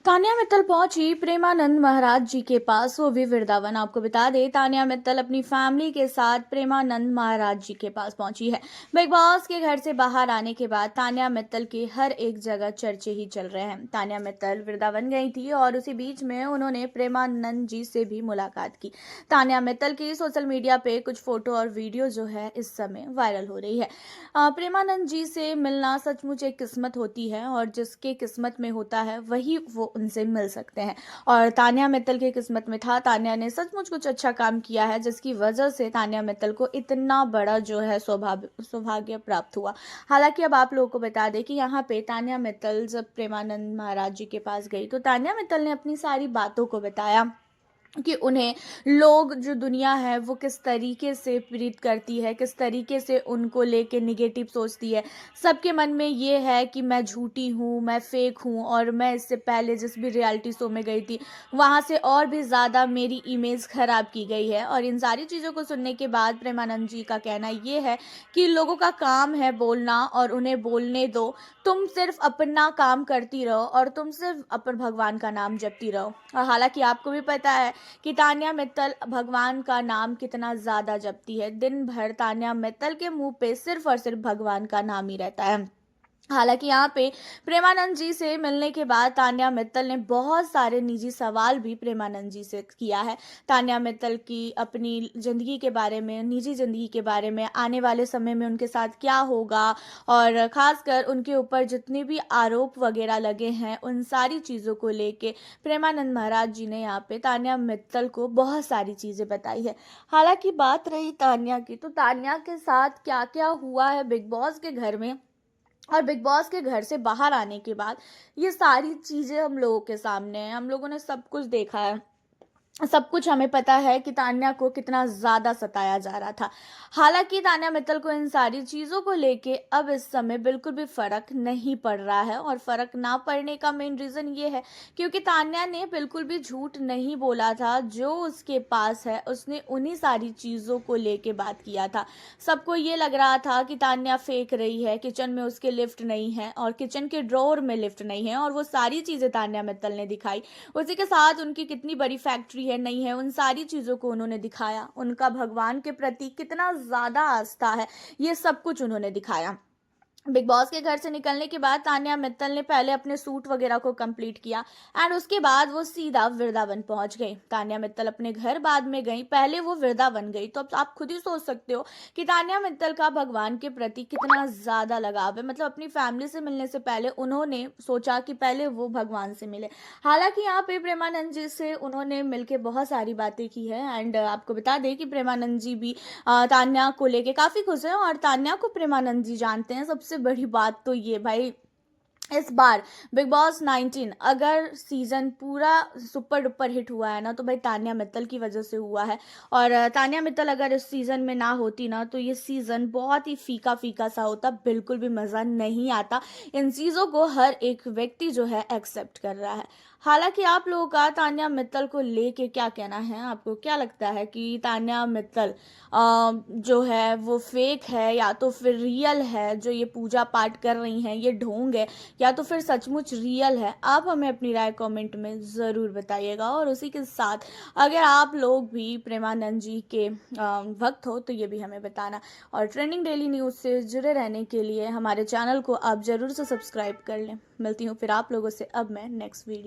तान्या मित्तल पहुंची प्रेमानंद महाराज जी के पास, वो भी वृंदावन। आपको बता दें, तान्या मित्तल अपनी फैमिली के साथ प्रेमानंद महाराज जी के पास पहुंची है। बिग बॉस के घर से बाहर आने के बाद तान्या मित्तल के हर एक जगह चर्चे ही चल रहे हैं। तान्या मित्तल वृंदावन गई थी और उसी बीच में उन्होंने प्रेमानंद जी से भी मुलाकात की। तान्या मित्तल की सोशल मीडिया पे कुछ फोटो और वीडियो जो है इस समय वायरल हो रही है। प्रेमानंद जी से मिलना सचमुच एक किस्मत होती है और जिसके किस्मत में होता है वही वो उनसे मिल सकते हैं। और तान्या मित्तल के किस्मत में था। तान्या ने सचमुच कुछ अच्छा काम किया है जिसकी वजह से तान्या मित्तल को इतना बड़ा जो है सौभाग्य प्राप्त हुआ। हालांकि अब आप लोगों को बता दें कि यहाँ पे तान्या मित्तल जब प्रेमानंद महाराज जी के पास गई तो तान्या मित्तल ने अपनी सारी बातों को बताया कि उन्हें लोग, जो दुनिया है वो किस तरीके से प्रेरित करती है, किस तरीके से उनको लेके निगेटिव सोचती है। सबके मन में ये है कि मैं झूठी हूँ, मैं फेक हूँ, और मैं इससे पहले जिस भी रियलिटी शो में गई थी वहाँ से और भी ज़्यादा मेरी इमेज खराब की गई है। और इन सारी चीज़ों को सुनने के बाद प्रेमानंद जी का कहना ये है कि लोगों का काम है बोलना और उन्हें बोलने दो। तुम सिर्फ अपना काम करती रहो और तुम सिर्फ अपन भगवान का नाम जपती रहो। और हालांकि आपको भी पता है कि तान्या मित्तल भगवान का नाम कितना ज्यादा जपती है। दिन भर तान्या मित्तल के मुंह पे सिर्फ और सिर्फ भगवान का नाम ही रहता है। हालांकि यहाँ पे प्रेमानंद जी से मिलने के बाद तान्या मित्तल ने बहुत सारे निजी सवाल भी प्रेमानंद जी से किया है। तान्या मित्तल की अपनी ज़िंदगी के बारे में, निजी ज़िंदगी के बारे में, आने वाले समय में उनके साथ क्या होगा, और ख़ासकर उनके ऊपर जितने भी आरोप वगैरह लगे हैं उन सारी चीज़ों को लेके प्रेमानंद महाराज जी ने यहाँ पे तान्या मित्तल को बहुत सारी चीज़ें बताई है। हालांकि बात रही तान्या की, तो तान्या के साथ क्या क्या हुआ है बिग बॉस के घर में और बिग बॉस के घर से बाहर आने के बाद, ये सारी चीज़ें हम लोगों के सामने हैं। हम लोगों ने सब कुछ देखा है, सब कुछ हमें पता है कि तान्या को कितना ज़्यादा सताया जा रहा था। हालांकि तान्या मित्तल को इन सारी चीज़ों को लेके अब इस समय बिल्कुल भी फ़र्क नहीं पड़ रहा है। और फ़र्क ना पड़ने का मेन रीज़न ये है क्योंकि तान्या ने बिल्कुल भी झूठ नहीं बोला था। जो उसके पास है उसने उन्हीं सारी चीज़ों को लेके बात किया था। सबको ये लग रहा था कि तान्या फेंक रही है, किचन में उसके लिफ्ट नहीं है और किचन के ड्रॉअर में लिफ्ट नहीं है, और वो सारी चीज़ें तान्या मित्तल ने दिखाई। उसी के साथ उनकी कितनी बड़ी फैक्ट्री है, नहीं है, उन सारी चीज़ों को उन्होंने दिखाया। उनका भगवान के प्रति कितना ज़्यादा आस्था है, ये सब कुछ उन्होंने दिखाया। बिग बॉस के घर से निकलने के बाद तान्या मित्तल ने पहले अपने सूट वगैरह को कंप्लीट किया एंड उसके बाद वो सीधा वृंदावन पहुंच गई। तान्या मित्तल अपने घर बाद में गई, पहले वो वृंदावन गई। तो अब आप खुद ही सोच सकते हो कि तान्या मित्तल का भगवान के प्रति कितना ज़्यादा लगाव है। मतलब अपनी फैमिली से मिलने से पहले उन्होंने सोचा कि पहले वो भगवान से मिले। हालांकि यहाँ पे प्रेमानंद जी से उन्होंने मिलकर बहुत सारी बातें की है एंड आपको बता दें कि प्रेमानंद जी भी तान्या को लेके काफ़ी खुश हैं और तान्या को प्रेमानंद जी जानते हैं। सबसे बड़ी बात तो ये भाई, इस बार बिग बॉस 19 अगर सीजन पूरा सुपर डुपर हिट हुआ है ना, तो भाई तान्या मित्तल की वजह से हुआ है। और तान्या मित्तल अगर इस सीजन में ना होती ना, तो ये सीजन बहुत ही फीका फीका सा होता, बिल्कुल भी मज़ा नहीं आता। इन चीज़ों को हर एक व्यक्ति जो है एक्सेप्ट कर रहा है। हालांकि आप लोगों का तान्या मित्तल को लेके क्या कहना है? आपको क्या लगता है कि तान्या मित्तल जो है वो फेक है या तो फिर रियल है? जो ये पूजा पाठ कर रही हैं ये ढोंग है या तो फिर सचमुच रियल है? आप हमें अपनी राय कमेंट में ज़रूर बताइएगा। और उसी के साथ अगर आप लोग भी प्रेमानंद जी के भक्त हो तो ये भी हमें बताना। और ट्रेंडिंग डेली न्यूज़ से जुड़े रहने के लिए हमारे चैनल को आप ज़रूर से सब्सक्राइब कर लें। मिलती हूँ फिर आप लोगों से अब मैं नेक्स्ट वीडियो।